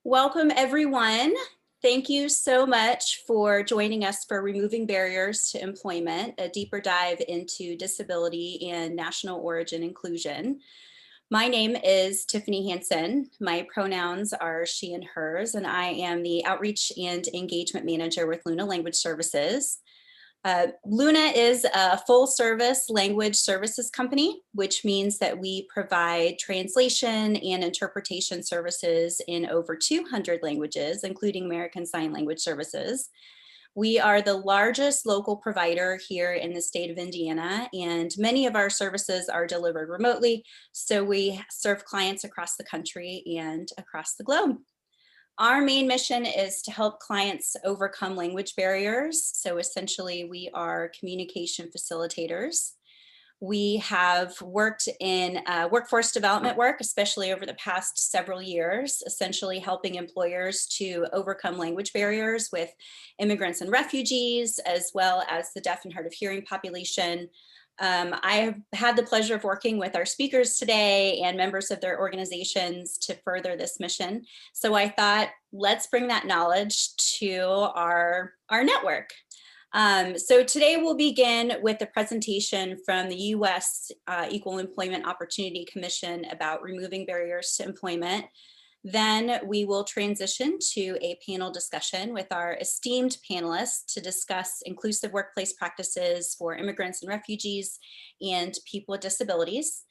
Welcome, everyone. Thank you so much for joining us for Removing Barriers to Employment, a deeper dive into disability and national origin inclusion. My name is Tiffany Hansen. My pronouns are she and hers, and I am the Outreach and Engagement Manager with Luna Language Services. Luna is a full service language services company, which means that we provide translation and interpretation services in over 200 languages, including American Sign Language services. We are the largest local provider here in the state of Indiana, and many of our services are delivered remotely. So we serve clients across the country and across the globe. Our main mission is to help clients overcome language barriers. So essentially, we are communication facilitators. We have worked in workforce development work, especially over the past several years, essentially helping employers to overcome language barriers with immigrants and refugees, as well as the deaf and hard of hearing population. I have had the pleasure of working with our speakers today and members of their organizations to further this mission. So I thought, let's bring that knowledge to our network. So today we'll begin with a presentation from the U.S. Equal Employment Opportunity Commission about removing barriers to employment. Then we will transition to a panel discussion with our esteemed panelists to discuss inclusive workplace practices for immigrants and refugees and people with disabilities.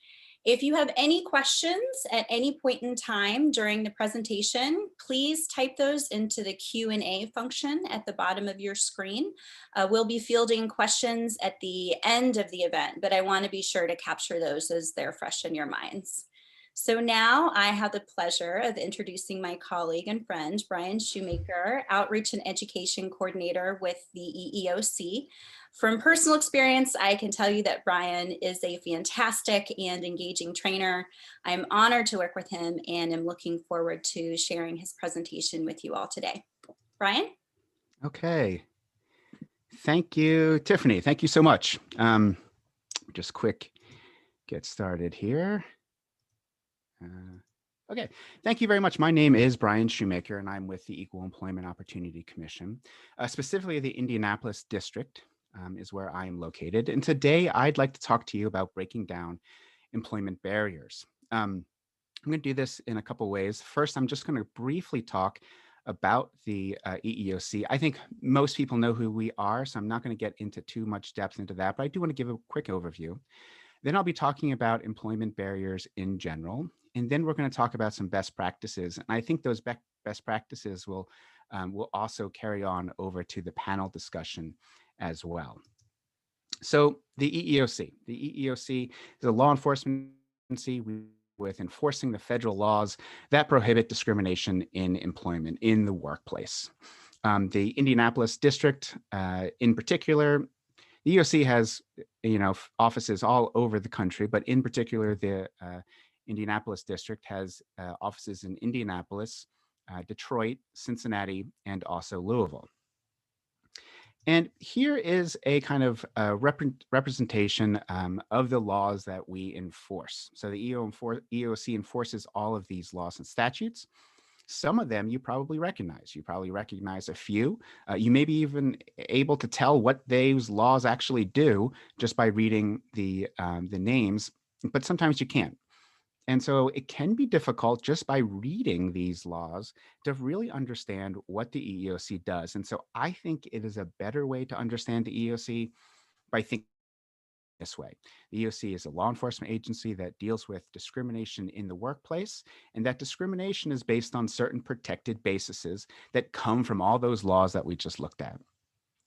If you have any questions at any point in time during the presentation, please type those into the Q&A function at the bottom of your screen. We'll be fielding questions at the end of the event, but I want to be sure to capture those as they're fresh in your minds. So now I have the pleasure of introducing my colleague and friend, Brian Shoemaker, Outreach and Education Coordinator with the EEOC. From personal experience, I can tell you that Brian is a fantastic and engaging trainer. I'm honored to work with him and am looking forward to sharing his presentation with you all today. Brian? Okay. Thank you, Tiffany. Thank you so much. Just quick, get started here. Okay, thank you very much. My name is Brian Shoemaker, and I'm with the Equal Employment Opportunity Commission. Specifically, the Indianapolis District is where I am located. And today, I'd like to talk to you about breaking down employment barriers. I'm going to do this in a couple ways. First, I'm just going to briefly talk about the EEOC. I think most people know who we are, so I'm not going to get into too much depth into that, but I do want to give a quick overview. Then I'll be talking about employment barriers in general, and then we're going to talk about some best practices. And I think those best practices will also carry on over to the panel discussion as well. So the EEOC. The EEOC is a law enforcement agency with enforcing the federal laws that prohibit discrimination in employment in the workplace. The Indianapolis District, in particular, the EEOC has, offices all over the country, but in particular, the Indianapolis District has offices in Indianapolis, Detroit, Cincinnati, and also Louisville. And here is a kind of representation of the laws that we enforce. So the EEOC enforces all of these laws and statutes. Some of them you probably recognize. You probably recognize a few. You may be even able to tell what those laws actually do just by reading the names, but sometimes you can't. And so it can be difficult just by reading these laws to really understand what the EEOC does. And so I think it is a better way to understand the EEOC by thinking this way. The EEOC is a law enforcement agency that deals with discrimination in the workplace, and that discrimination is based on certain protected bases that come from all those laws that we just looked at.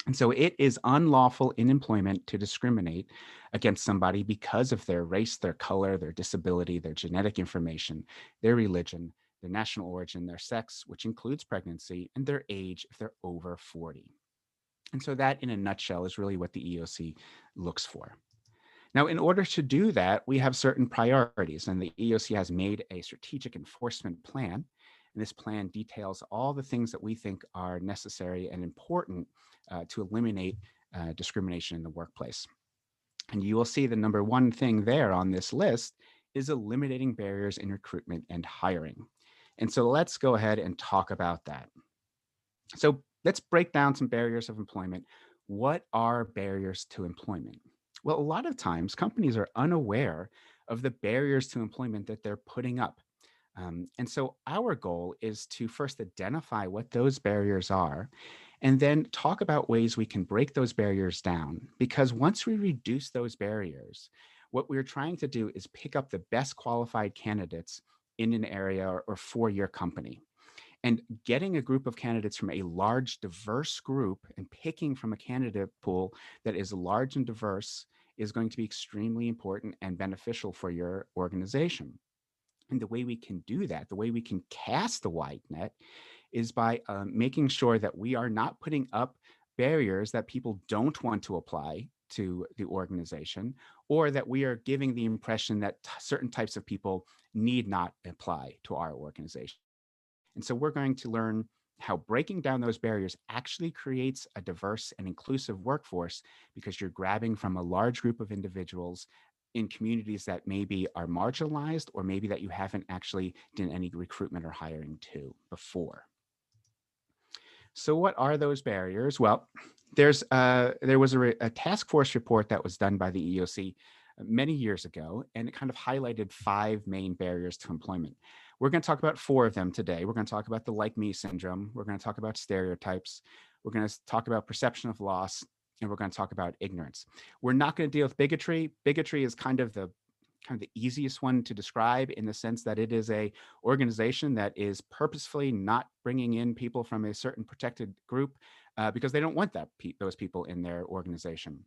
And so it is unlawful in employment to discriminate against somebody because of their race, their color, their disability, their genetic information, their religion, their national origin, their sex, which includes pregnancy, and their age if they're over 40. And so that, in a nutshell, is really what the EEOC looks for. Now, in order to do that, we have certain priorities, and the EEOC has made a strategic enforcement plan. And this plan details all the things that we think are necessary and important to eliminate discrimination in the workplace. And you will see the number one thing there on this list is eliminating barriers in recruitment and hiring. And so let's go ahead and talk about that. So let's break down some barriers of employment. What are barriers to employment? Well, a lot of times companies are unaware of the barriers to employment that they're putting up. And so our goal is to first identify what those barriers are and then talk about ways we can break those barriers down. Because once we reduce those barriers, what we're trying to do is pick up the best qualified candidates in an area or for your company. And getting a group of candidates from a large, diverse group and picking from a candidate pool that is large and diverse is going to be extremely important and beneficial for your organization. And the way we can do that, the way we can cast the wide net, is by making sure that we are not putting up barriers that people don't want to apply to the organization, or that we are giving the impression that certain types of people need not apply to our organization. And so we're going to learn how breaking down those barriers actually creates a diverse and inclusive workforce because you're grabbing from a large group of individuals in communities that maybe are marginalized or maybe that you haven't actually done any recruitment or hiring to before. So what are those barriers? Well, there was a task force report that was done by the EEOC many years ago, and it kind of highlighted five main barriers to employment. We're going to talk about four of them today. We're going to talk about the like me syndrome. We're going to talk about stereotypes. We're going to talk about perception of loss, and we're going to talk about ignorance. We're not going to deal with bigotry. Bigotry is kind of the easiest one to describe in the sense that it is a organization that is purposefully not bringing in people from a certain protected group because they don't want those people in their organization.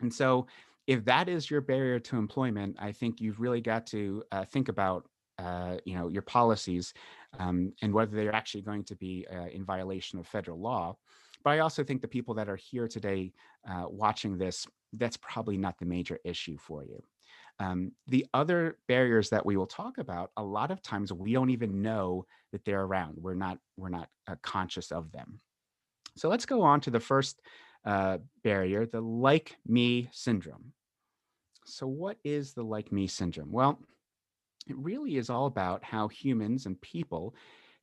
And so if that is your barrier to employment, I think you've really got to think about your policies and whether they're actually going to be in violation of federal law. But I also think the people that are here today watching this, that's probably not the major issue for you. The other barriers that we will talk about, a lot of times we don't even know that they're around. We're not conscious of them. So let's go on to the first barrier, the like me syndrome. So what is the like me syndrome? Well, it really is all about how humans and people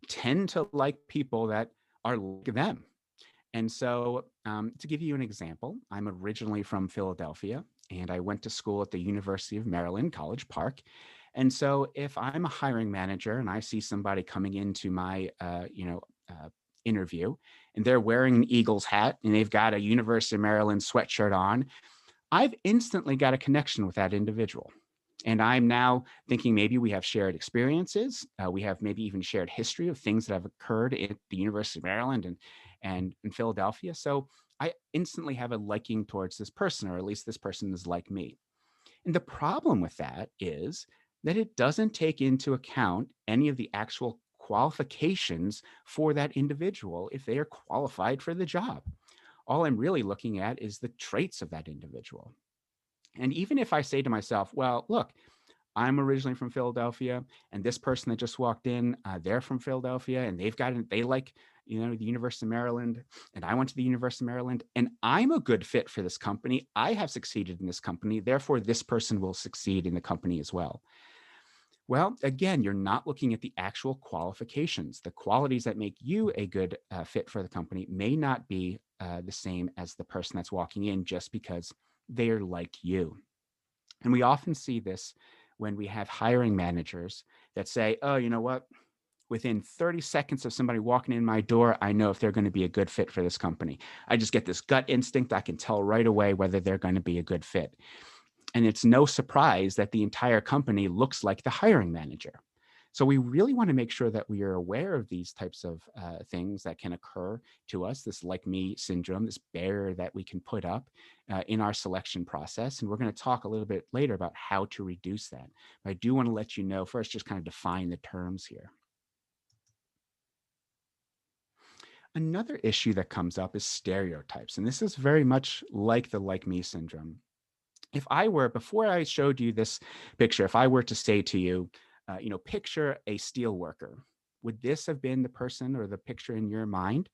tend to like people that are like them. And so, to give you an example, I'm originally from Philadelphia and I went to school at the University of Maryland, College Park. And so, if I'm a hiring manager and I see somebody coming into my, interview and they're wearing an Eagles hat and they've got a University of Maryland sweatshirt on, I've instantly got a connection with that individual. And I'm now thinking maybe we have shared experiences. We have maybe even shared history of things that have occurred at the University of Maryland and in Philadelphia. So I instantly have a liking towards this person, or at least this person is like me. And the problem with that is that it doesn't take into account any of the actual qualifications for that individual if they are qualified for the job. All I'm really looking at is the traits of that individual. And even if I say to myself, well, look, I'm originally from Philadelphia, and this person that just walked in, they're from Philadelphia, and they like, the University of Maryland, and I went to the University of Maryland, and I'm a good fit for this company. I have succeeded in this company, therefore this person will succeed in the company as well. Well, again, you're not looking at the actual qualifications. The qualities that make you a good fit for the company may not be the same as the person that's walking in just because they are like you. And we often see this when we have hiring managers that say, oh, you know what? Within 30 seconds of somebody walking in my door, I know if they're going to be a good fit for this company. I just get this gut instinct. I can tell right away whether they're going to be a good fit. And it's no surprise that the entire company looks like the hiring manager. So we really want to make sure that we are aware of these types of things that can occur to us, this like me syndrome, this barrier that we can put up in our selection process. And we're going to talk a little bit later about how to reduce that. But I do want to let you know first, just kind of define the terms here. Another issue that comes up is stereotypes. And this is very much like the like me syndrome. Before I showed you this picture, if I were to say to you, picture a steel worker, would this have been the person or the picture in your mind?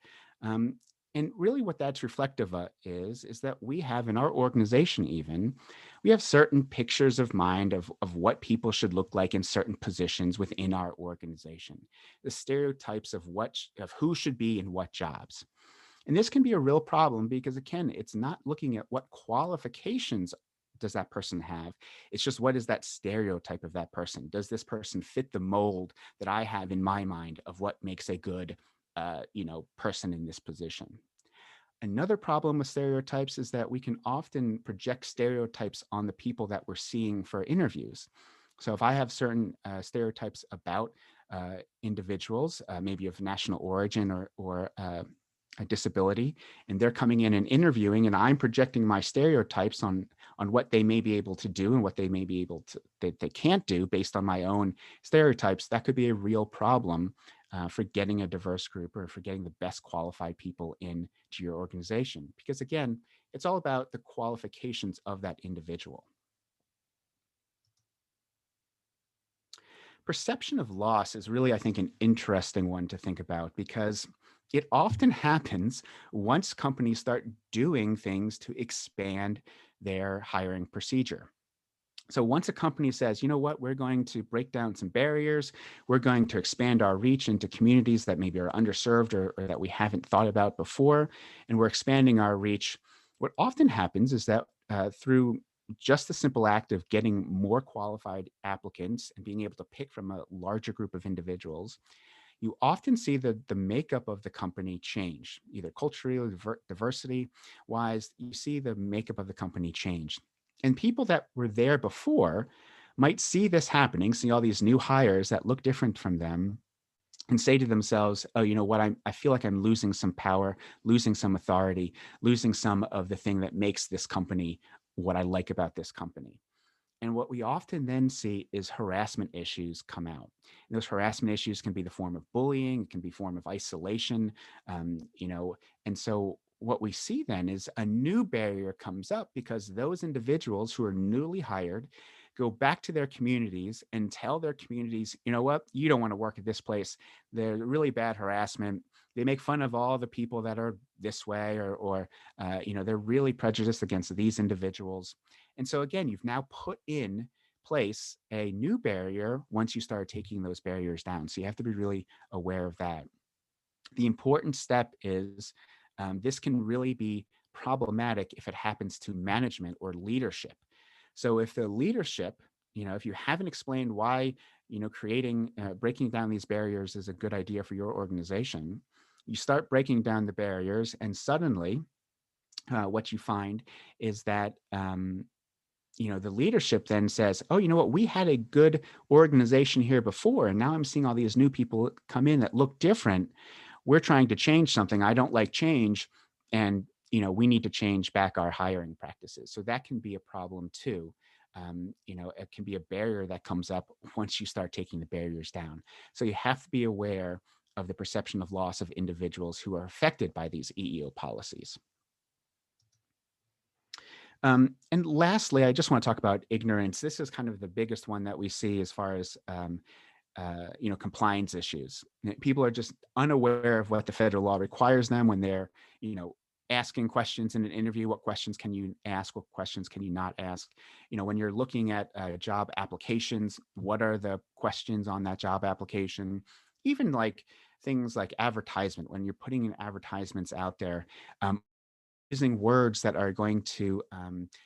And really what that's reflective of is that we have in our organization even, we have certain pictures of mind of what people should look like in certain positions within our organization. The stereotypes of of who should be in what jobs. And this can be a real problem because again, it's not looking at what qualifications does that person have. It's just what is that stereotype of that person? Does this person fit the mold that I have in my mind of what makes a good person in this position? Another problem with stereotypes is that we can often project stereotypes on the people that we're seeing for interviews. So if I have certain stereotypes about individuals, maybe of national origin or a disability, and they're coming in and interviewing, and I'm projecting my stereotypes on what they may be able to do and what they may be able to that they can't do based on my own stereotypes, that could be a real problem for getting a diverse group or for getting the best qualified people into your organization. Because again, it's all about the qualifications of that individual. Perception of loss is really, I think, an interesting one to think about because it often happens once companies start doing things to expand their hiring procedure. So once a company says, you know what, we're going to break down some barriers, we're going to expand our reach into communities that maybe are underserved or that we haven't thought about before, and we're expanding our reach, what often happens is that through just the simple act of getting more qualified applicants and being able to pick from a larger group of individuals, you often see the makeup of the company change, either culturally or diversity wise. You see the makeup of the company change. And people that were there before might see this happening, see all these new hires that look different from them, and say to themselves, oh, you know what, I feel like I'm losing some power, losing some authority, losing some of the thing that makes this company what I like about this company. And what we often then see is harassment issues come out. And those harassment issues can be the form of bullying, it can be form of isolation, you know. And so what we see then is a new barrier comes up because those individuals who are newly hired go back to their communities and tell their communities, you know what, you don't want to work at this place. They're really bad harassment. They make fun of all the people that are this way, or they're really prejudiced against these individuals. And so again, you've now put in place a new barrier once you start taking those barriers down. So you have to be really aware of that. The important step is this can really be problematic if it happens to management or leadership. So if the leadership, if you haven't explained why, breaking down these barriers is a good idea for your organization, you start breaking down the barriers, and suddenly what you find is that the leadership then says, oh, you know what, we had a good organization here before, and now I'm seeing all these new people come in that look different. We're trying to change something. I don't like change. And, we need to change back our hiring practices. So that can be a problem too. It can be a barrier that comes up once you start taking the barriers down. So you have to be aware of the perception of loss of individuals who are affected by these EEO policies. And lastly, I just want to talk about ignorance. This is kind of the biggest one that we see as far as compliance issues. People are just unaware of what the federal law requires them when they're, asking questions in an interview. What questions can you ask? What questions can you not ask? When you're looking at job applications, what are the questions on that job application? Even like things like advertisement, when you're putting in advertisements out there, using words that are going to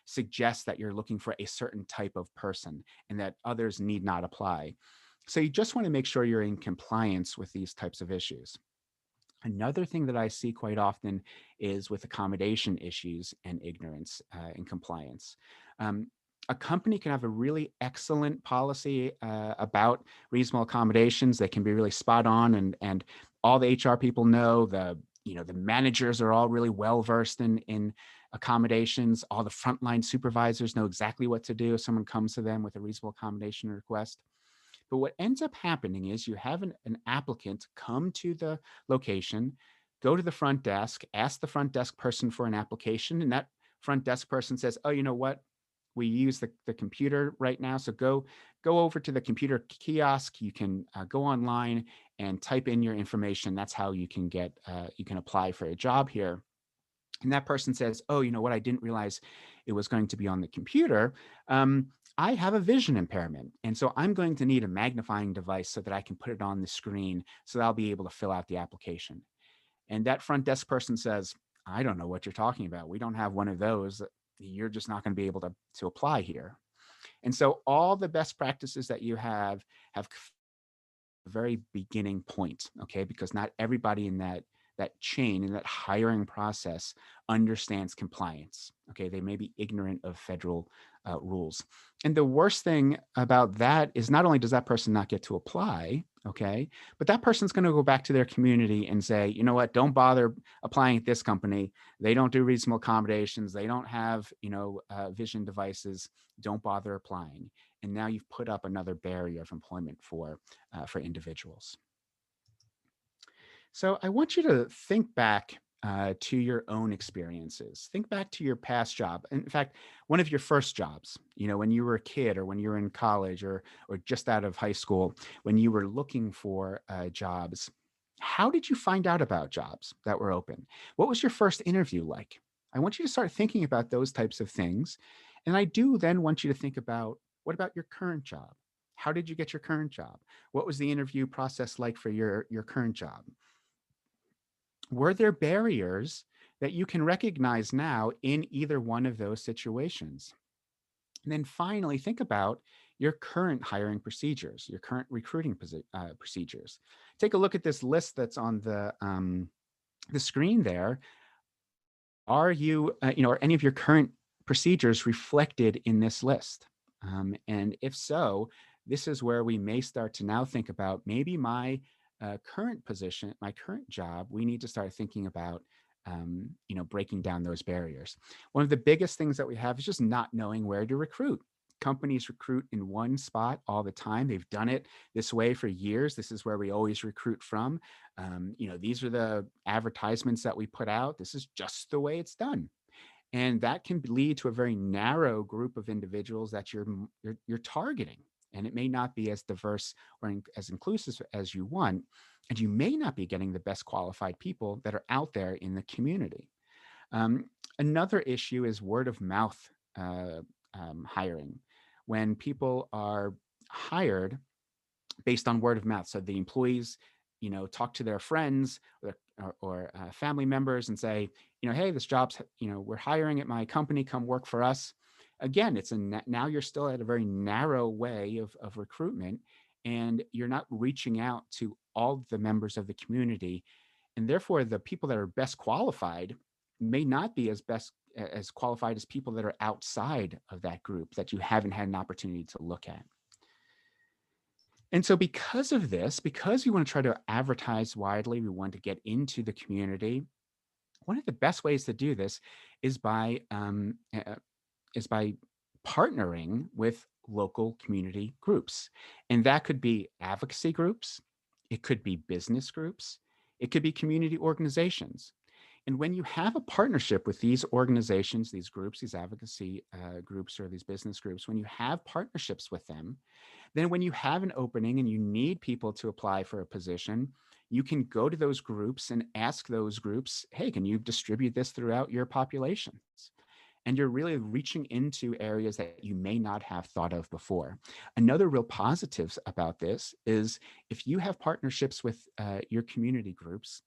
suggest that you're looking for a certain type of person and that others need not apply. So you just want to make sure you're in compliance with these types of issues. Another thing that I see quite often is with accommodation issues and ignorance in compliance. A company can have a really excellent policy about reasonable accommodations. They can be really spot on, and all the HR people know, the managers are all really well versed in accommodations. All the frontline supervisors know exactly what to do if someone comes to them with a reasonable accommodation request. But what ends up happening is you have an applicant come to the location, go to the front desk, ask the front desk person for an application, and that front desk person says, oh, you know what? We use the computer right now. So go over to the computer kiosk. You can go online and type in your information. That's how you can you can apply for a job here. And that person says, oh, you know what, I didn't realize it was going to be on the computer. I have a vision impairment. And so I'm going to need a magnifying device so that I can put it on the screen so that I'll be able to fill out the application. And that front desk person says, I don't know what you're talking about. We don't have one of those. You're just not going to be able to apply here. And so all the best practices that you have a very beginning point, okay? Because not everybody in that chain, in that hiring process, understands compliance. Okay, they may be ignorant of federal rules. And the worst thing about that is not only does that person not get to apply, okay, but that person's going to go back to their community and say, you know what, don't bother applying at this company. They don't do reasonable accommodations. They don't have, vision devices. Don't bother applying. And now you've put up another barrier of employment for individuals. So I want you to think back to your own experiences. Think back to your past job. In fact, one of your first jobs, when you were a kid or when you were in college or just out of high school, when you were looking for jobs. How did you find out about jobs that were open? What was your first interview like? I want you to start thinking about those types of things. And I do then want you to think about, what about your current job? How did you get your current job? What was the interview process like for your current job? Were there barriers that you can recognize now in either one of those situations? And then finally, think about your current hiring procedures, your current recruiting procedures. Take a look at this list that's on the screen there. Are are any of your current procedures reflected in this list? And if so, this is where we may start to now think about maybe my current position, my current job, we need to start thinking about, breaking down those barriers. One of the biggest things that we have is just not knowing where to recruit. Companies recruit in one spot all the time. They've done it this way for years. This is where we always recruit from. These are the advertisements that we put out. This is just the way it's done. And that can lead to a very narrow group of individuals that you're targeting. And it may not be as diverse or as inclusive as you want. And you may not be getting the best qualified people that are out there in the community. Another issue is word of mouth hiring. When people are hired based on word of mouth, so the employees, talk to their friends or family members and say, hey, this job's, we're hiring at my company, come work for us. Again, now you're still at a very narrow way of recruitment, and you're not reaching out to all the members of the community. And therefore, the people that are best qualified may not be as qualified as people that are outside of that group that you haven't had an opportunity to look at. And so because of this, because we want to try to advertise widely, we want to get into the community, one of the best ways to do this is by partnering with local community groups. And that could be advocacy groups, it could be business groups, it could be community organizations. And when you have a partnership with these organizations, these groups, these advocacy groups, or these business groups, when you have partnerships with them, then when you have an opening and you need people to apply for a position, you can go to those groups and ask those groups, hey, can you distribute this throughout your populations? And you're really reaching into areas that you may not have thought of before. Another real positives about this is if you have partnerships with your community groups,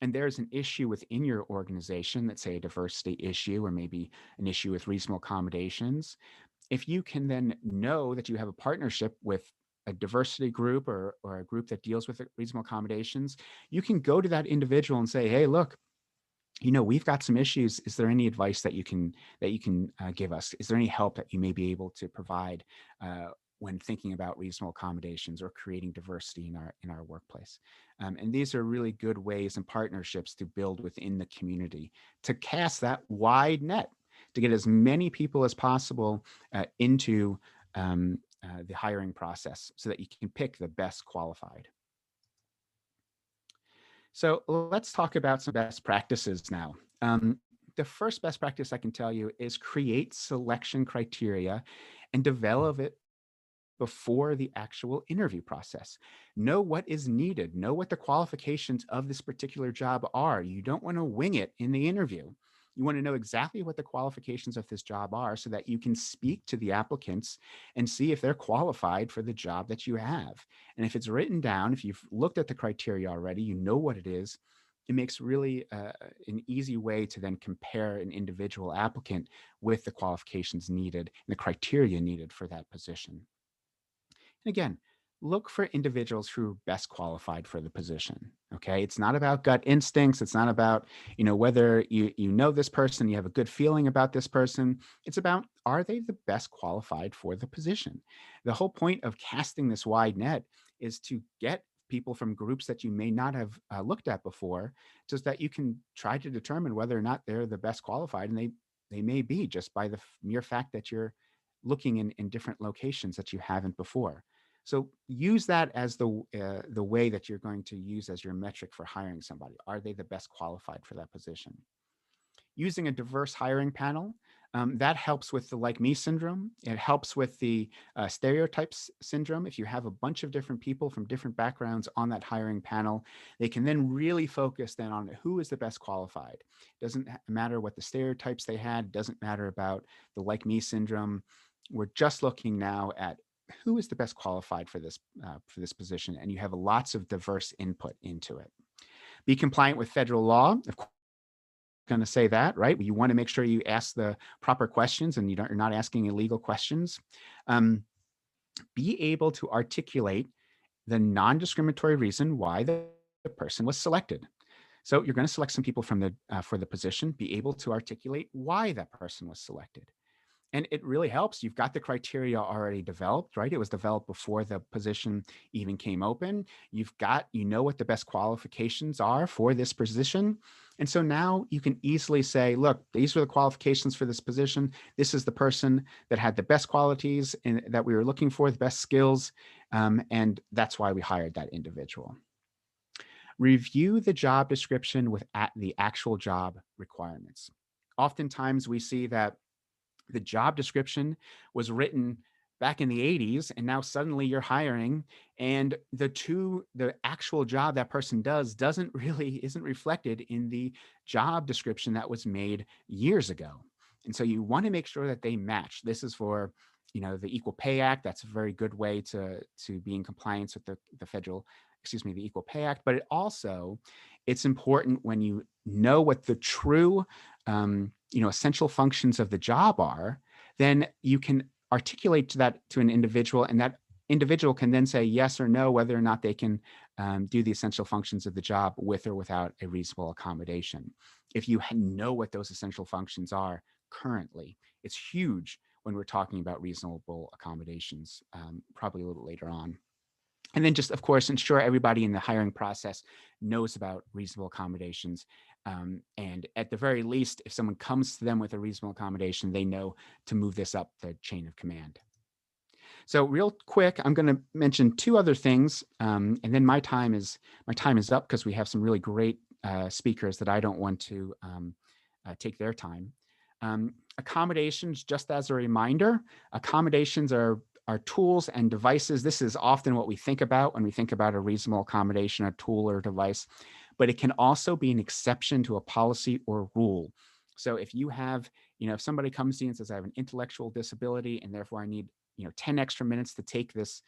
and there's an issue within your organization, let's say a diversity issue or maybe an issue with reasonable accommodations, if you can then know that you have a partnership with a diversity group or a group that deals with reasonable accommodations, you can go to that individual and say, hey, look, we've got some issues. Is there any advice that you can give us? Is there any help that you may be able to provide when thinking about reasonable accommodations or creating diversity in our workplace? And these are really good ways and partnerships to build within the community to cast that wide net, to get as many people as possible into the hiring process so that you can pick the best qualified. So let's talk about some best practices now. the first best practice I can tell you is create selection criteria and develop it before the actual interview process. Know what is needed, know what the qualifications of this particular job are. You don't want to wing it in the interview. You want to know exactly what the qualifications of this job are so that you can speak to the applicants and see if they're qualified for the job that you have. And if it's written down, if you've looked at the criteria already, you know what it is, it makes really an easy way to then compare an individual applicant with the qualifications needed and the criteria needed for that position. And again, look for individuals who are best qualified for the position. Okay. It's not about gut instincts. It's not about, whether you know this person, you have a good feeling about this person. It's about, are they the best qualified for the position? The whole point of casting this wide net is to get people from groups that you may not have looked at before, just that you can try to determine whether or not they're the best qualified. And they may be, just by the mere fact that you're looking in different locations that you haven't before. So use that as the way that you're going to use as your metric for hiring somebody. Are they the best qualified for that position? Using a diverse hiring panel, that helps with the like me syndrome. It helps with the stereotypes syndrome. If you have a bunch of different people from different backgrounds on that hiring panel, they can then really focus then on who is the best qualified. Doesn't matter what the stereotypes they had, doesn't matter about the like me syndrome. We're just looking now at who is the best qualified for this position, and you have lots of diverse input into it. Be compliant with federal law. Of course, going to say that, right? You want to make sure you ask the proper questions and you're not asking illegal questions. Be able to articulate the non-discriminatory reason why the person was selected. So you're going to select some people from for the position. Be able to articulate why that person was selected. And it really helps. You've got the criteria already developed, right? It was developed before the position even came open. You know what the best qualifications are for this position. And so now you can easily say, look, these are the qualifications for this position. This is the person that had the best qualities and that we were looking for, the best skills. And that's why we hired that individual. Review the job description with the actual job requirements. Oftentimes we see that the job description was written back in the 80s, and now suddenly you're hiring, and the actual job that person isn't reflected in the job description that was made years ago. And so you want to make sure that they match. This is for the Equal Pay Act. That's a very good way to be in compliance with the Equal Pay Act. But it's important when you know what the true essential functions of the job are, then you can articulate that to an individual, and that individual can then say yes or no whether or not they can do the essential functions of the job with or without a reasonable accommodation. If you know what those essential functions are currently, it's huge when we're talking about reasonable accommodations, probably a little later on. And then just, of course, ensure everybody in the hiring process knows about reasonable accommodations. And at the very least, if someone comes to them with a reasonable accommodation, they know to move this up the chain of command. So real quick, I'm going to mention two other things, and then my time is up because we have some really great speakers that I don't want to take their time. Accommodations, just as a reminder, accommodations are tools and devices. This is often what we think about when we think about a reasonable accommodation, a tool or device, but it can also be an exception to a policy or rule. So if you have, if somebody comes to you and says, I have an intellectual disability and therefore I need, 10 extra minutes to take this,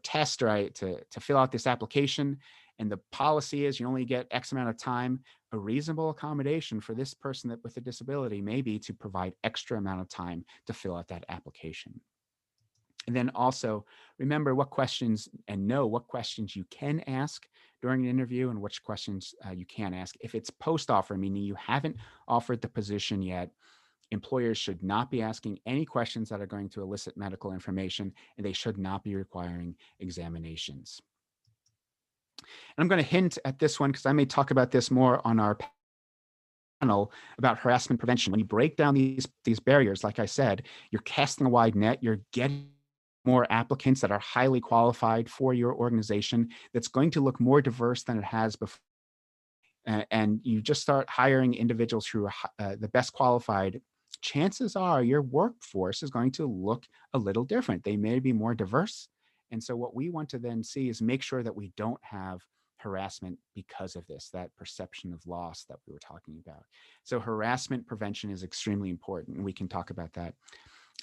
test or to fill out this application, and the policy is you only get X amount of time, a reasonable accommodation for this person with a disability may be to provide extra amount of time to fill out that application. And then also remember what questions you can ask during an interview and which questions you can ask. If it's post-offer, meaning you haven't offered the position yet, employers should not be asking any questions that are going to elicit medical information, and they should not be requiring examinations. And I'm going to hint at this one because I may talk about this more on our panel about harassment prevention. When you break down these barriers, like I said, you're casting a wide net, you're getting more applicants that are highly qualified for your organization that's going to look more diverse than it has before. and you just start hiring individuals who are the best qualified, chances are your workforce is going to look a little different. They may be more diverse. And so what we want to then see is make sure that we don't have harassment because of this, that perception of loss that we were talking about. So harassment prevention is extremely important, and we can talk about that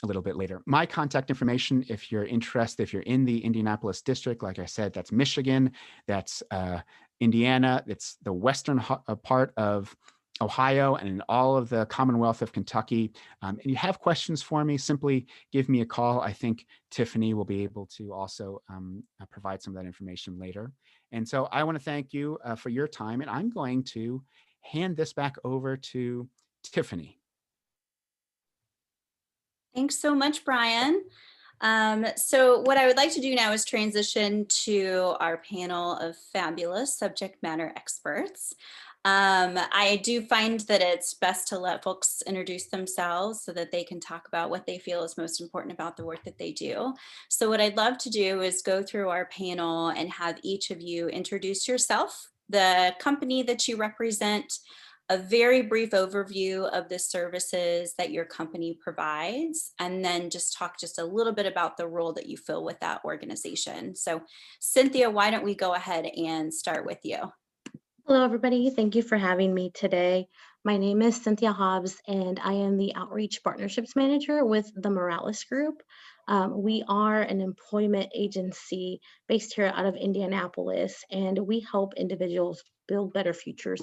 a little bit later. My contact information, if you're interested, if you're in the Indianapolis district, like I said, that's Michigan, that's Indiana, it's the western part of Ohio, and in all of the Commonwealth of Kentucky. And you have questions for me, simply give me a call. I think Tiffany will be able to also provide some of that information later. And so I want to thank you for your time, and I'm going to hand this back over to Tiffany. Thanks so much, Brian. So what I would like to do now is transition to our panel of fabulous subject matter experts. I do find that it's best to let folks introduce themselves so that they can talk about what they feel is most important about the work that they do. So what I'd love to do is go through our panel and have each of you introduce yourself, the company that you represent, a very brief overview of the services that your company provides, and then just talk just a little bit about the role that you fill with that organization. So Cynthia, why don't we go ahead and start with you? Hello, everybody. Thank you for having me today. My name is Cynthia Hobbs, and I am the Outreach Partnerships Manager with the Morales Group. We are an employment agency based here out of Indianapolis, and we help individuals build better futures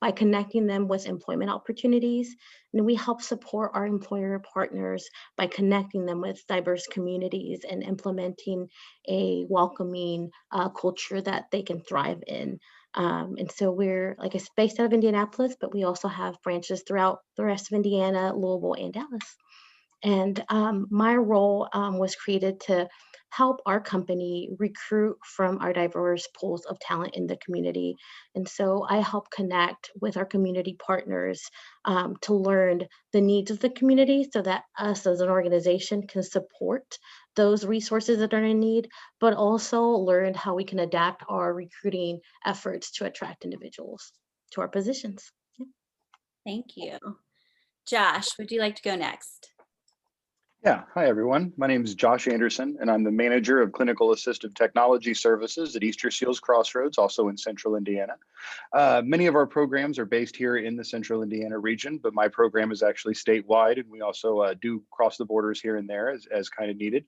by connecting them with employment opportunities. And we help support our employer partners by connecting them with diverse communities and implementing a welcoming culture that they can thrive in. And so we're, like I said, based out of Indianapolis, but we also have branches throughout the rest of Indiana, Louisville, and Dallas. And my role was created to help our company recruit from our diverse pools of talent in the community. And so I help connect with our community partners to learn the needs of the community so that us as an organization can support those resources that are in need, but also learn how we can adapt our recruiting efforts to attract individuals to our positions. Thank you. Josh, would you like to go next? Yeah, hi everyone. My name is Josh Anderson, and I'm the manager of Clinical Assistive Technology Services at Easter Seals Crossroads, also in Central Indiana. Many of our programs are based here in the Central Indiana region, but my program is actually statewide, and we also do cross the borders here and there as kind of needed.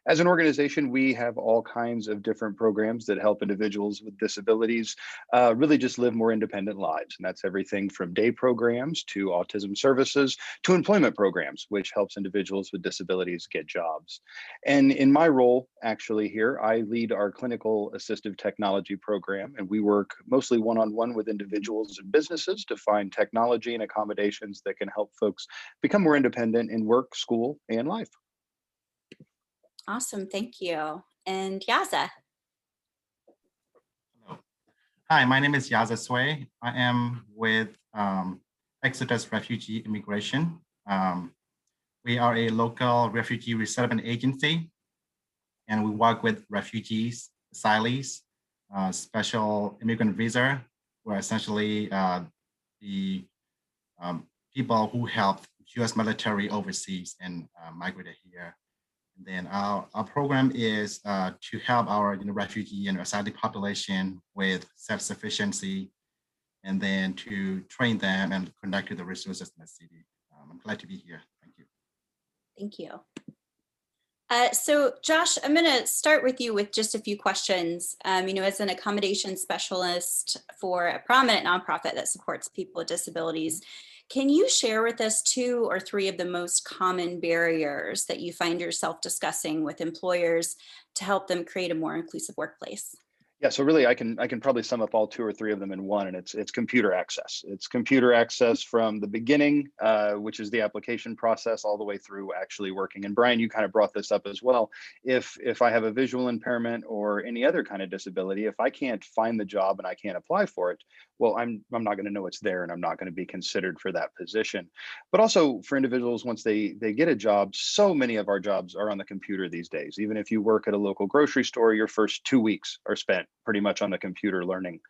As an organization, we have all kinds of different programs that help individuals with disabilities really just live more independent lives. And that's everything from day programs to autism services to employment programs, which helps individuals with disabilities get jobs. And in my role, actually here, I lead our clinical assistive technology program, and we work mostly one-on-one with individuals and businesses to find technology and accommodations that can help folks become more independent in work, school, and life. Awesome, thank you. And Yaza. Hello. Hi, my name is Yaza Sway. I am with Exodus Refugee Immigration. We are a local refugee resettlement agency, and we work with refugees, asylees, special immigrant visa, who are essentially the people who helped US military overseas and migrated here. And then our program is to help our refugee and asylum population with self-sufficiency, and then to train them and connect to the resources in the city. I'm glad to be here. Thank you. Thank you. So Josh, I'm going to start with you with just a few questions. As an accommodation specialist for a prominent nonprofit that supports people with disabilities, can you share with us 2 or 3 of the most common barriers that you find yourself discussing with employers to help them create a more inclusive workplace? Yeah, so really I can probably sum up all 2 or 3 of them in one, and it's computer access. It's computer access from the beginning, which is the application process, all the way through actually working. And Brian, you kind of brought this up as well. If I have a visual impairment or any other kind of disability, if I can't find the job and I can't apply for it, well, I'm not going to know it's there, and I'm not going to be considered for that position. But also for individuals, once they get a job, so many of our jobs are on the computer these days. Even if you work at a local grocery store, your first 2 weeks are spent pretty much on the computer learning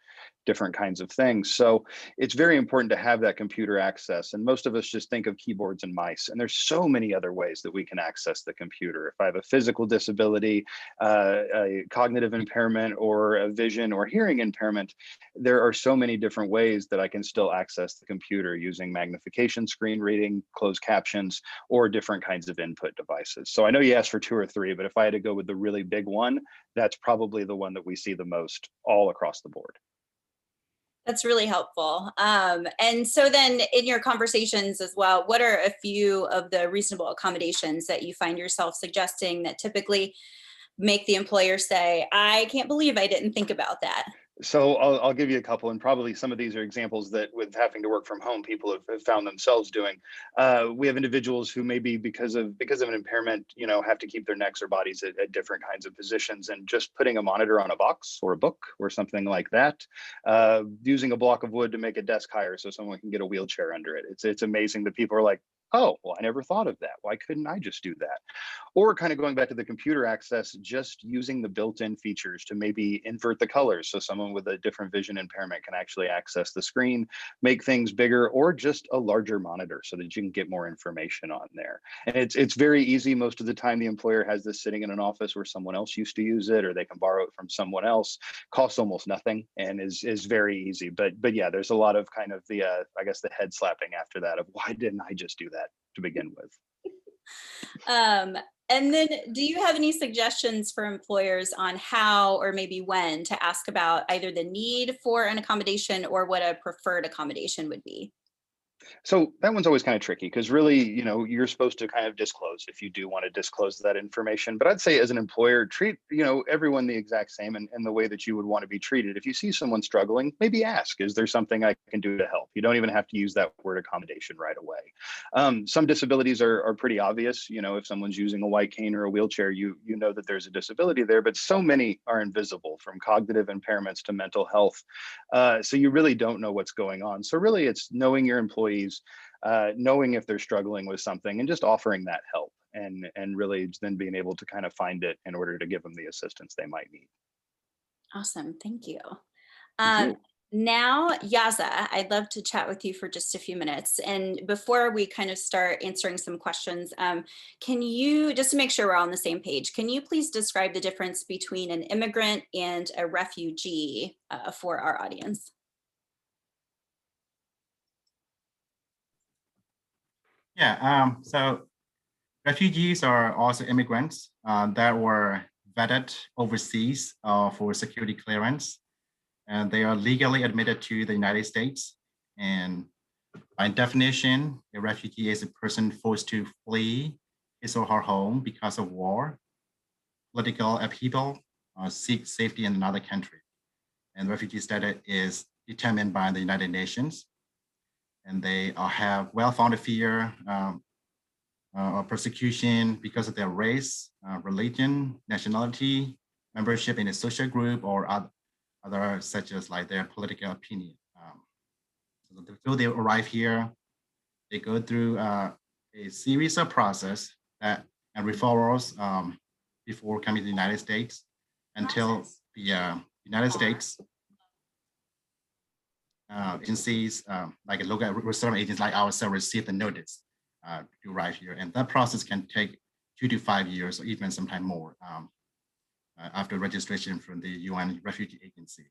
different kinds of things. So it's very important to have that computer access. And most of us just think of keyboards and mice. And there's so many other ways that we can access the computer. If I have a physical disability, a cognitive impairment, or a vision or hearing impairment, there are so many different ways that I can still access the computer using magnification, screen reading, closed captions, or different kinds of input devices. So I know you asked for 2 or 3, but if I had to go with the really big one, that's probably the one that we see the most all across the board. That's really helpful. And so then in your conversations as well, what are a few of the reasonable accommodations that you find yourself suggesting that typically make the employer say, I can't believe I didn't think about that? So I'll give you a couple, and probably some of these are examples that with having to work from home, people have found themselves doing. We have individuals who maybe because of an impairment, have to keep their necks or bodies at different kinds of positions, and just putting a monitor on a box or a book or something like that, using a block of wood to make a desk higher so someone can get a wheelchair under it. It's amazing that people are like, oh, well, I never thought of that. Why couldn't I just do that? Or kind of going back to the computer access, just using the built-in features to maybe invert the colors so someone with a different vision impairment can actually access the screen, make things bigger, or just a larger monitor so that you can get more information on there. And it's very easy. Most of the time, the employer has this sitting in an office where someone else used to use it, or they can borrow it from someone else. Costs almost nothing and is very easy. But yeah, there's a lot of kind of the I guess the head slapping after that of why didn't I just do that to begin with. And then do you have any suggestions for employers on how or maybe when to ask about either the need for an accommodation or what a preferred accommodation would be? So that one's always kind of tricky because really, you're supposed to kind of disclose if you do want to disclose that information. But I'd say as an employer, treat, everyone the exact same and the way that you would want to be treated. If you see someone struggling, maybe ask, is there something I can do to help? You don't even have to use that word accommodation right away. Some disabilities are pretty obvious. If someone's using a white cane or a wheelchair, you know that there's a disability there, but so many are invisible, from cognitive impairments to mental health. So you really don't know what's going on. So really it's knowing your employees, knowing if they're struggling with something and just offering that help and really then being able to kind of find it in order to give them the assistance they might need. Awesome. Thank you. Thank you. Now, Yaza, I'd love to chat with you for just a few minutes. And before we kind of start answering some questions, can you, just to make sure we're all on the same page, can you please describe the difference between an immigrant and a refugee for our audience? Yeah, so refugees are also immigrants that were vetted overseas for security clearance, and they are legally admitted to the United States. And by definition, a refugee is a person forced to flee his or her home because of war, political upheaval, or seek safety in another country. And refugee status is determined by the United Nations. And they have well-founded fear of persecution because of their race, religion, nationality, membership in a social group, or other such as like their political opinion. So they arrive here, they go through a series of process and referrals before coming to the United States until the United States agencies, like local resettlement agents like ourselves, receive the notice to arrive here. And that process can take 2 to 5 years or even sometime more after registration from the UN Refugee Agency.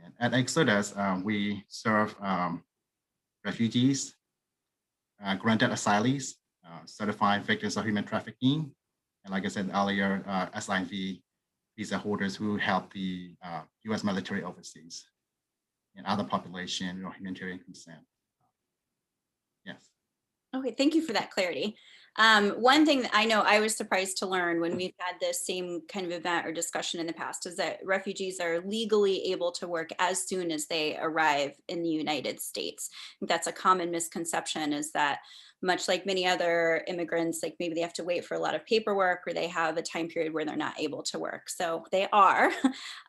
And at Exodus, we serve refugees, granted asylees, certified victims of human trafficking, and like I said earlier, SIV visa holders who help the US military overseas and other population or humanitarian consent. Yes. Okay, thank you for that clarity. One thing that I know I was surprised to learn when we've had this same kind of event or discussion in the past is that refugees are legally able to work as soon as they arrive in the United States. I think that's a common misconception, is that much like many other immigrants, like maybe they have to wait for a lot of paperwork or they have a time period where they're not able to work. So they are.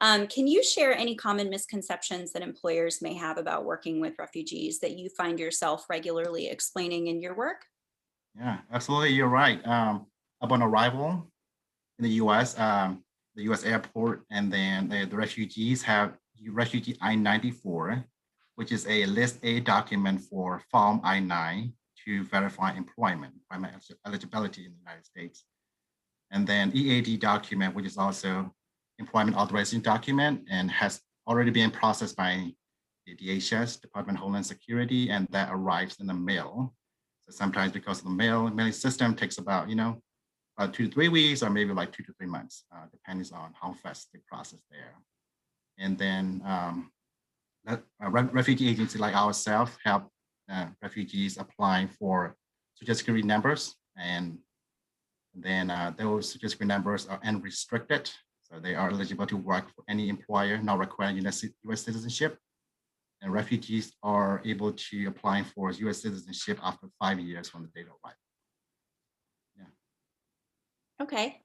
Can you share any common misconceptions that employers may have about working with refugees that you find yourself regularly explaining in your work? Yeah, absolutely. You're right. Upon arrival in the US, the the U.S. airport, and then the refugees have Refugee I-94, which is a List A document for Form I-9 to verify employment eligibility in the United States. And then EAD document, which is also employment authorization document and has already been processed by the DHS, Department of Homeland Security, and that arrives in the mail. So sometimes because of the mailing system takes about, 2 to 3 weeks, or maybe like 2 to 3 months, depends on how fast they process there. And then refugee agency like ourselves help refugees applying for Social Security numbers, and then those Social Security numbers are unrestricted, so they are eligible to work for any employer, not requiring U.S. citizenship. And refugees are able to apply for U.S. citizenship after 5 years from the date of arrival. Okay.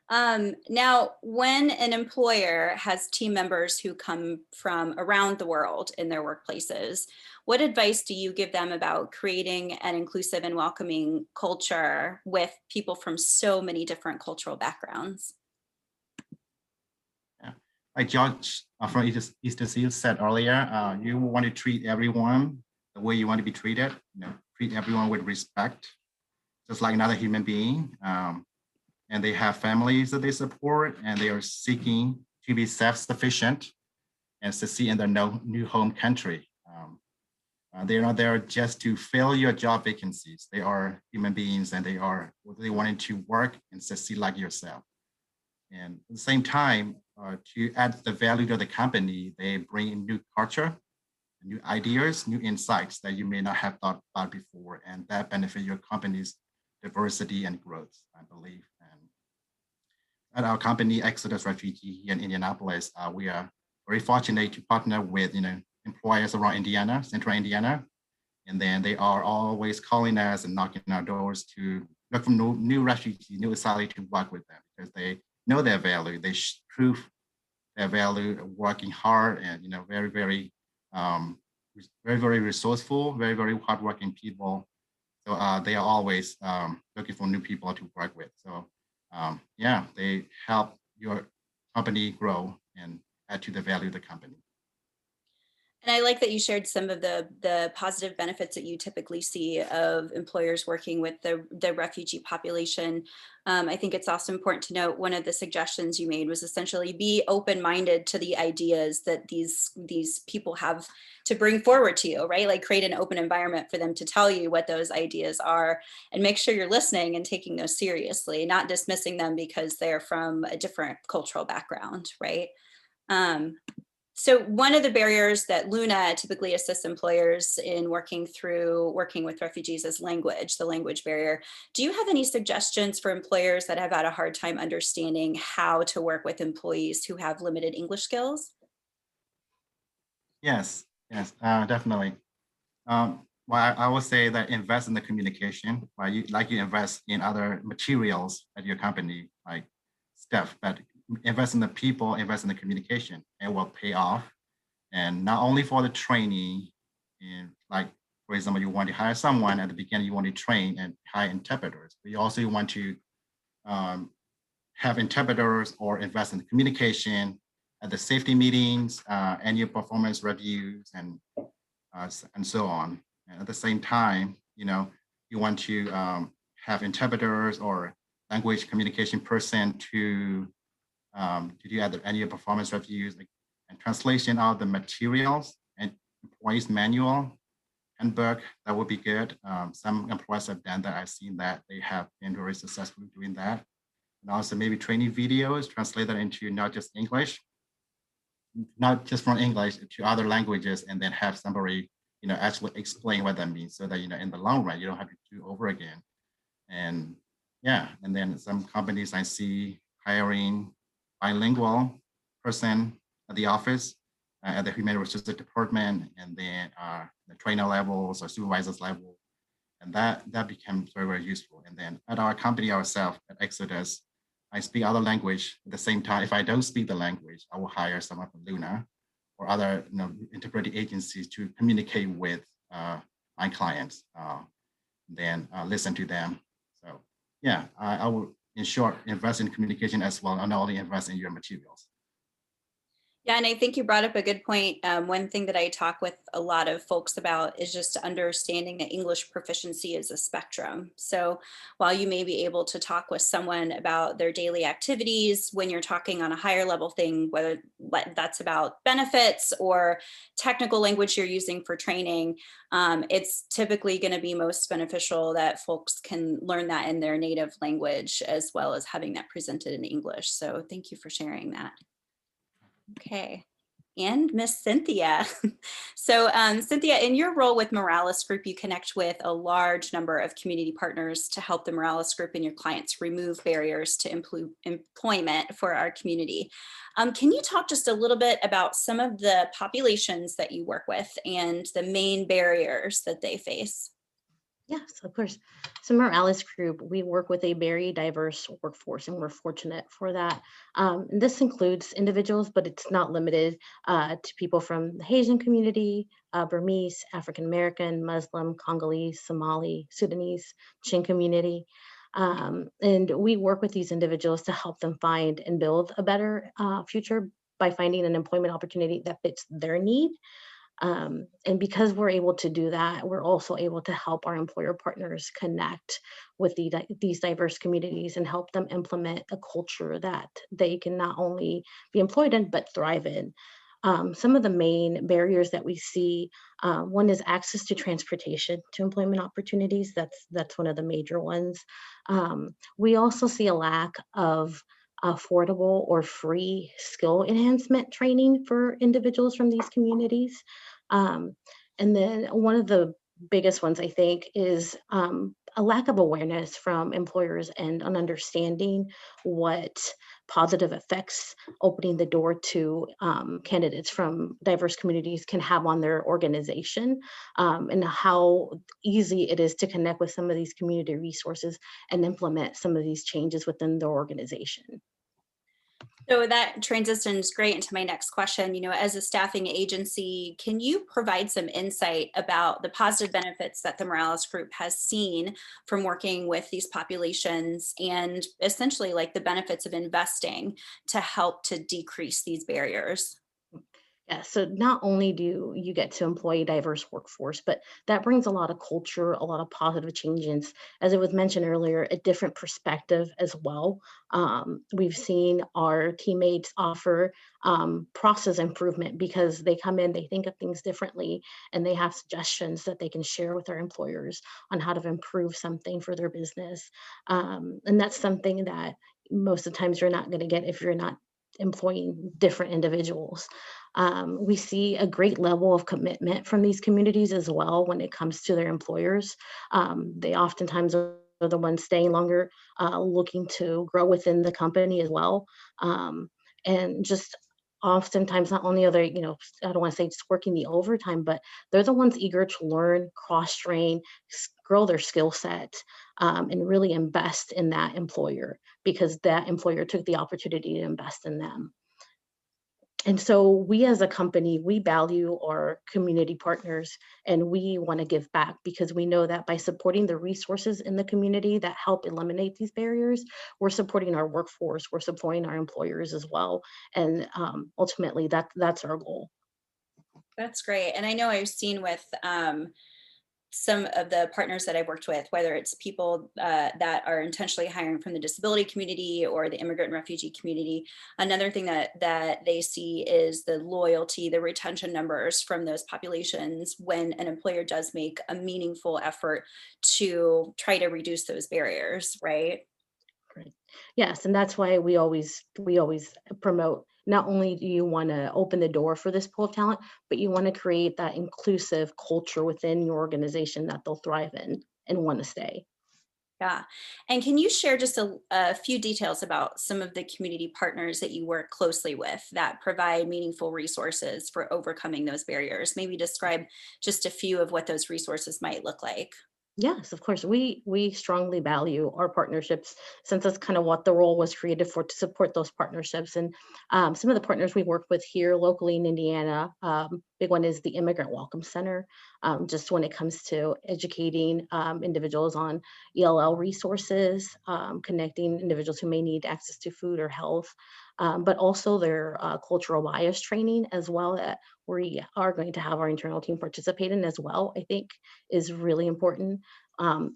Now, when an employer has team members who come from around the world in their workplaces, what advice do you give them about creating an inclusive and welcoming culture with people from so many different cultural backgrounds? Yeah. Like George from Easter Seals said earlier, you want to treat everyone the way you want to be treated. Treat everyone with respect, just like another human being. And they have families that they support, and they are seeking to be self-sufficient and succeed in their new home country. They're not there just to fill your job vacancies. They are human beings, and they wanting to work and succeed like yourself. And at the same time, to add the value to the company, they bring in new culture, new ideas, new insights that you may not have thought about before, and that benefit your company's diversity and growth, I believe. And at our company, Exodus Refugee here in Indianapolis, we are very fortunate to partner with employers around Indiana, central Indiana, and then they are always calling us and knocking on our doors to look for new refugees, new asylum to work with them, because they know their value. They prove their value of working hard and very, very, very, very resourceful, very, very hardworking people. So they are always looking for new people to work with. So yeah, they help your company grow and add to the value of the company. And I like that you shared some of the positive benefits that you typically see of employers working with the refugee population. I think it's also important to note one of the suggestions you made was essentially be open-minded to the ideas that these people have to bring forward to you, right? Like create an open environment for them to tell you what those ideas are, and make sure you're listening and taking those seriously, not dismissing them because they're from a different cultural background, right? So one of the barriers that Luna typically assists employers in working with refugees is language, the language barrier. Do you have any suggestions for employers that have had a hard time understanding how to work with employees who have limited English skills? Yes, definitely. Well, I would say that invest in the communication, right? You invest in other materials at your company, like stuff, but invest in the people, invest in the communication, it will pay off. And not only for the training, and like, for example, you want to hire someone at the beginning, you want to train and hire interpreters, but you also want to have interpreters or invest in the communication at the safety meetings, annual performance reviews, and so on. And at the same time, you want to have interpreters or language communication person to do other annual performance reviews and translation of the materials and employees manual handbook. That would be good. Some employers have done that. I've seen that they have been very successful doing that. And also maybe training videos, translate that into not just English, not just from English to other languages, and then have somebody actually explain what that means, so that in the long run you don't have to do over again. And yeah, and then some companies I see hiring bilingual person at the office, at the human resources department, and then the trainer levels or supervisors level, and that becomes very, very useful. And then at our company ourselves at Exodus, I speak other language at the same time. If I don't speak the language, I will hire someone from Luna or other interpreting agencies to communicate with my clients, then listen to them. So yeah, I would in short, invest in communication as well, and not only invest in your materials. Yeah, and I think you brought up a good point. One thing that I talk with a lot of folks about is just understanding that English proficiency is a spectrum. So while you may be able to talk with someone about their daily activities, when you're talking on a higher level thing, whether that's about benefits or technical language you're using for training, it's typically going to be most beneficial that folks can learn that in their native language as well as having that presented in English. So thank you for sharing that. Okay, and Miss Cynthia. So Cynthia, in your role with Moralis Group, you connect with a large number of community partners to help the Moralis Group and your clients remove barriers to employment for our community. Can you talk just a little bit about some of the populations that you work with and the main barriers that they face? Yes, of course. So Moralis Group, we work with a very diverse workforce, and we're fortunate for that. And this includes individuals, but it's not limited to people from the Haitian community, Burmese, African American, Muslim, Congolese, Somali, Sudanese, Chin community. And we work with these individuals to help them find and build a better future by finding an employment opportunity that fits their need. And because we're able to do that, we're also able to help our employer partners connect with these diverse communities and help them implement a culture that they can not only be employed in, but thrive in. Some of the main barriers that we see, one is access to transportation to employment opportunities. That's one of the major ones. We also see a lack of affordable or free skill enhancement training for individuals from these communities. Um, and then one of the biggest ones, I think, is a lack of awareness from employers and an understanding what positive effects opening the door to candidates from diverse communities can have on their organization, and how easy it is to connect with some of these community resources and implement some of these changes within their organization. So that transitions great into my next question. You know, as a staffing agency, can you provide some insight about the positive benefits that the Moralis Group has seen from working with these populations and essentially like the benefits of investing to help to decrease these barriers? Yeah, so not only do you get to employ a diverse workforce, but that brings a lot of culture, a lot of positive changes. As it was mentioned earlier, a different perspective as well. We've seen our teammates offer process improvement because they come in, they think of things differently, and they have suggestions that they can share with their employers on how to improve something for their business. And that's something that most of the times you're not going to get if you're not employing different individuals. We see a great level of commitment from these communities as well when it comes to their employers. They oftentimes are the ones staying longer, looking to grow within the company as well. And just oftentimes, not only are they, I don't want to say just working the overtime, but they're the ones eager to learn, cross train, grow their skill set, and really invest in that employer because that employer took the opportunity to invest in them. And so we as a company, we value our community partners and we want to give back because we know that by supporting the resources in the community that help eliminate these barriers, we're supporting our workforce, we're supporting our employers as well. And ultimately that's our goal. That's great. And I know I've seen with some of the partners that I've worked with, whether it's people that are intentionally hiring from the disability community or the immigrant and refugee community, another thing that they see is the loyalty, the retention numbers from those populations when an employer does make a meaningful effort to try to reduce those barriers, right? Great. Yes, and that's why we always promote not only do you want to open the door for this pool of talent, but you want to create that inclusive culture within your organization that they'll thrive in and want to stay. Yeah. And can you share just a few details about some of the community partners that you work closely with that provide meaningful resources for overcoming those barriers? Maybe describe just a few of what those resources might look like. Yes, of course. We strongly value our partnerships since that's kind of what the role was created for, to support those partnerships. And some of the partners we work with here locally in Indiana, big one is the Immigrant Welcome Center. Just when it comes to educating individuals on ELL resources, connecting individuals who may need access to food or health, but also their cultural bias training as well, that we are going to have our internal team participate in as well, I think is really important.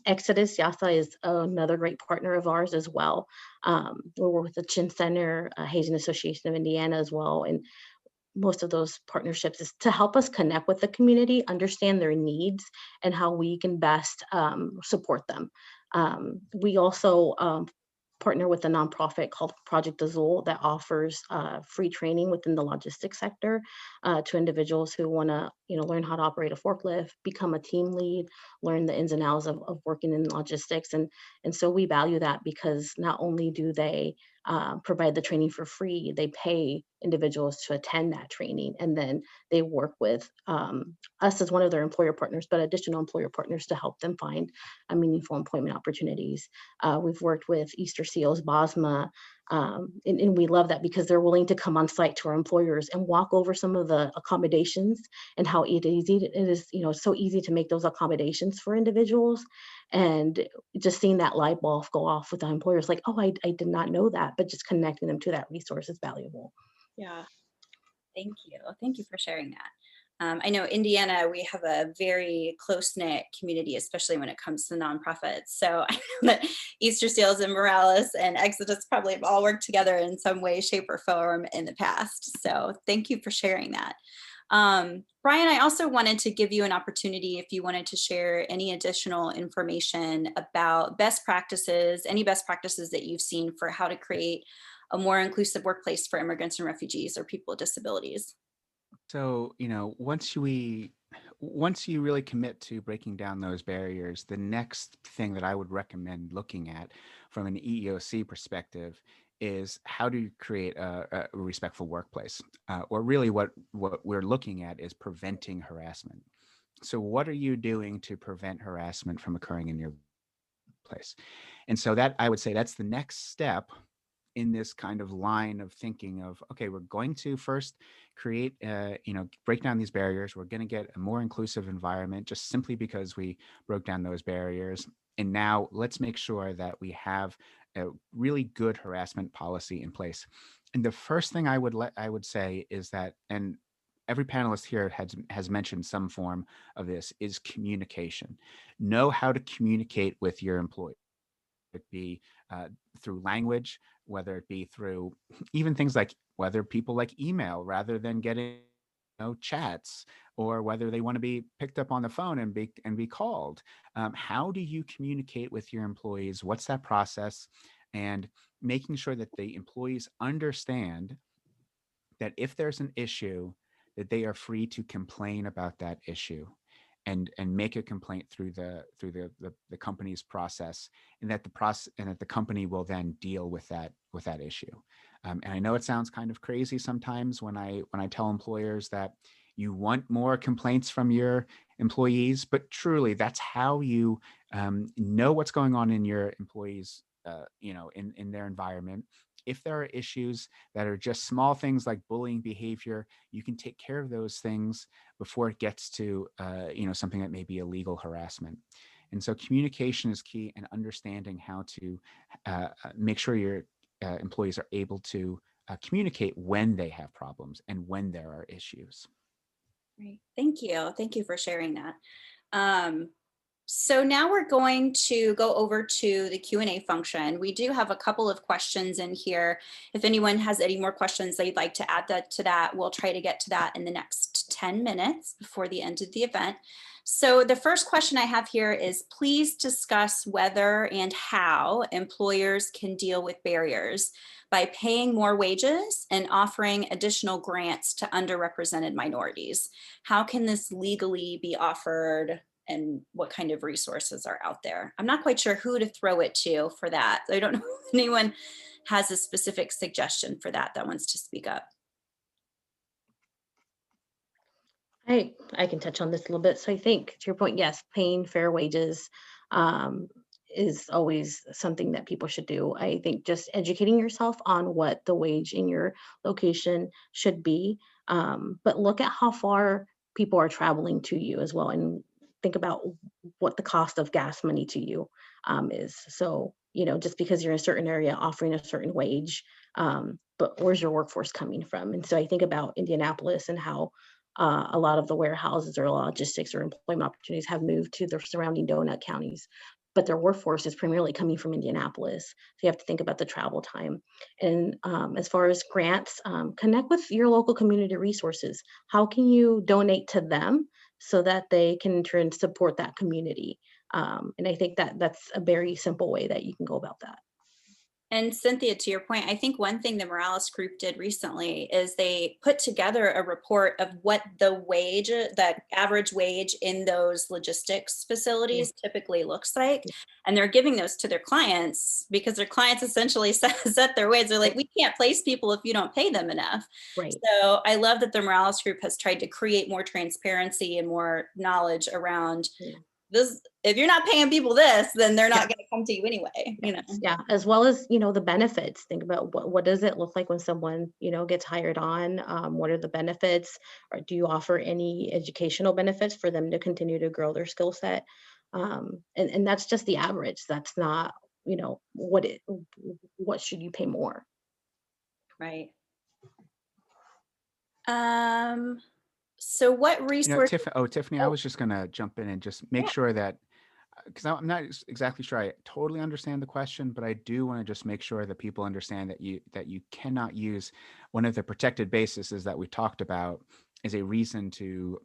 Exodus Yasa is another great partner of ours as well. We work with the Chin Center, Haitian Association of Indiana as well. And most of those partnerships is to help us connect with the community, understand their needs, and how we can best support them. We also partner with a nonprofit called Project Azul that offers free training within the logistics sector to individuals who want to, learn how to operate a forklift, become a team lead, learn the ins and outs of working in logistics, and so we value that because not only do they provide the training for free, they pay individuals to attend that training, and then they work with us as one of their employer partners, but additional employer partners to help them find meaningful employment opportunities. We've worked with Easter Seals, Bosma, and we love that because they're willing to come on site to our employers and walk over some of the accommodations and how it is, so easy to make those accommodations for individuals. And just seeing that light bulb go off with the employers, like, oh, I did not know that, but just connecting them to that resource is valuable. Yeah, thank you. Thank you for sharing that. I know Indiana, we have a very close-knit community, especially when it comes to nonprofits. So I know that Easter Seals and Morales and Exodus probably have all worked together in some way, shape, or form in the past. So thank you for sharing that. Brian, I also wanted to give you an opportunity if you wanted to share any additional information about best practices, any best practices that you've seen for how to create a more inclusive workplace for immigrants and refugees or people with disabilities. So, once you really commit to breaking down those barriers, the next thing that I would recommend looking at from an EEOC perspective is how do you create a respectful workplace? Or really what we're looking at is preventing harassment. So what are you doing to prevent harassment from occurring in your place? And so that, I would say, that's the next step in this kind of line of thinking of, okay, we're going to first create, break down these barriers. We're going to get a more inclusive environment just simply because we broke down those barriers. And now let's make sure that we have a really good harassment policy in place. And the first thing I would say is that, and every panelist here has mentioned some form of this, is communication. Know how to communicate with your employees. It be through language, whether it be through even things like whether people like email rather than getting chats, or whether they want to be picked up on the phone and be called. How do you communicate with your employees? What's that process? And making sure that the employees understand that if there's an issue, that they are free to complain about that issue and make a complaint through the company's process, and that the company will then deal with that issue. And I know it sounds kind of crazy sometimes when I tell employers that you want more complaints from your employees, but truly that's how you know what's going on in your employees, in their environment. If there are issues that are just small things like bullying behavior, you can take care of those things before it gets to something that may be illegal harassment. And so communication is key, and understanding how to make sure your employees are able to communicate when they have problems and when there are issues. Great. Thank you. Thank you for sharing that. So now we're going to go over to the Q&A function. We do have a couple of questions in here. If anyone has any more questions they'd like to add to that, we'll try to get to that in the next 10 minutes before the end of the event. So the first question I have here is, please discuss whether and how employers can deal with barriers by paying more wages and offering additional grants to underrepresented minorities. How can this legally be offered, and what kind of resources are out there? I'm not quite sure who to throw it to for that. I don't know if anyone has a specific suggestion for that wants to speak up. I can touch on this a little bit. So I think to your point, yes, paying fair wages um, is always something that people should do. I think just educating yourself on what the wage in your location should be, but look at how far people are traveling to you as well, and think about what the cost of gas money to you is. So, just because you're in a certain area offering a certain wage, but where's your workforce coming from? And so I think about Indianapolis and how a lot of the warehouses or logistics or employment opportunities have moved to the surrounding donut counties, but their workforce is primarily coming from Indianapolis. So you have to think about the travel time. And as far as grants, connect with your local community resources. How can you donate to them so that they can in turn support that community? And I think that that's a very simple way that you can go about that. And Cynthia, to your point, I think one thing the Morales Group did recently is they put together a report of what the average wage in those logistics facilities typically looks like. And they're giving those to their clients because their clients essentially set their wage. They're like, we can't place people if you don't pay them enough. Right. So I love that the Morales Group has tried to create more transparency and more knowledge around this. If you're not paying people this, then they're not going to come to you anyway, Yeah, as well as, the benefits. Think about what does it look like when someone, gets hired on? What are the benefits? Or do you offer any educational benefits for them to continue to grow their skill set? And that's just the average. That's not, what should you pay more? Right. So what resources? Tiffany, I was just going to jump in and just make sure that, because I'm not exactly sure I totally understand the question, but I do want to just make sure that people understand that you cannot use one of the protected bases that we talked about as a reason to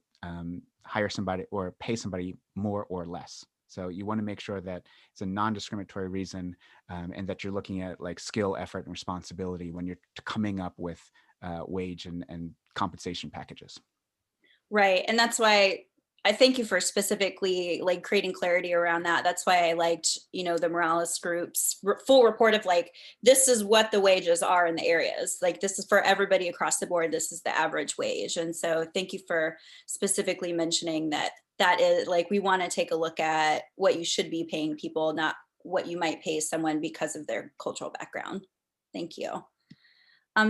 hire somebody or pay somebody more or less. So you want to make sure that it's a non-discriminatory reason, and that you're looking at like skill, effort, and responsibility when you're coming up with wage and compensation packages. Right. And that's why I thank you for specifically like creating clarity around that. That's why I liked, the Morales Group's full report of like, this is what the wages are in the areas. Like, this is for everybody across the board. This is the average wage. And so thank you for specifically mentioning that is like, we want to take a look at what you should be paying people, not what you might pay someone because of their cultural background. Thank you.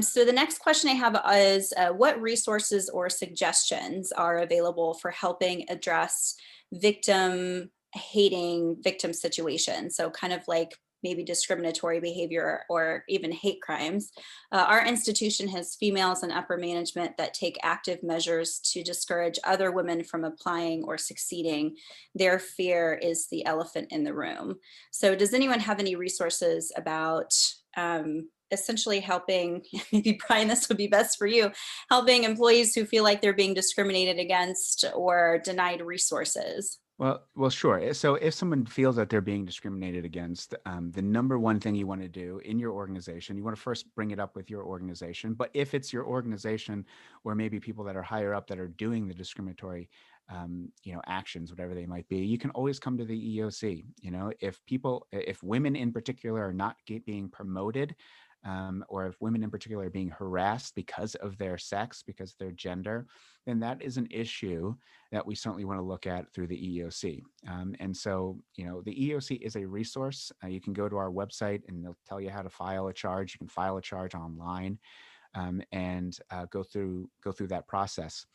So the next question I have is, what resources or suggestions are available for helping address victim situations? So kind of like maybe discriminatory behavior or even hate crimes. Our institution has females in upper management that take active measures to discourage other women from applying or succeeding. Their fear is the elephant in the room. So does anyone have any resources about essentially helping, maybe Brian, this would be best for you, helping employees who feel like they're being discriminated against or denied resources? Well, sure. So if someone feels that they're being discriminated against, the number one thing you want to do in your organization, you want to first bring it up with your organization. But if it's your organization or maybe people that are higher up that are doing the discriminatory actions, whatever they might be, you can always come to the EEOC. If women in particular are not being promoted, or if women in particular are being harassed because of their sex, because of their gender, then that is an issue that we certainly want to look at through the EEOC. And so, the EEOC is a resource. You can go to our website and they'll tell you how to file a charge. You can file a charge online, and go through that process.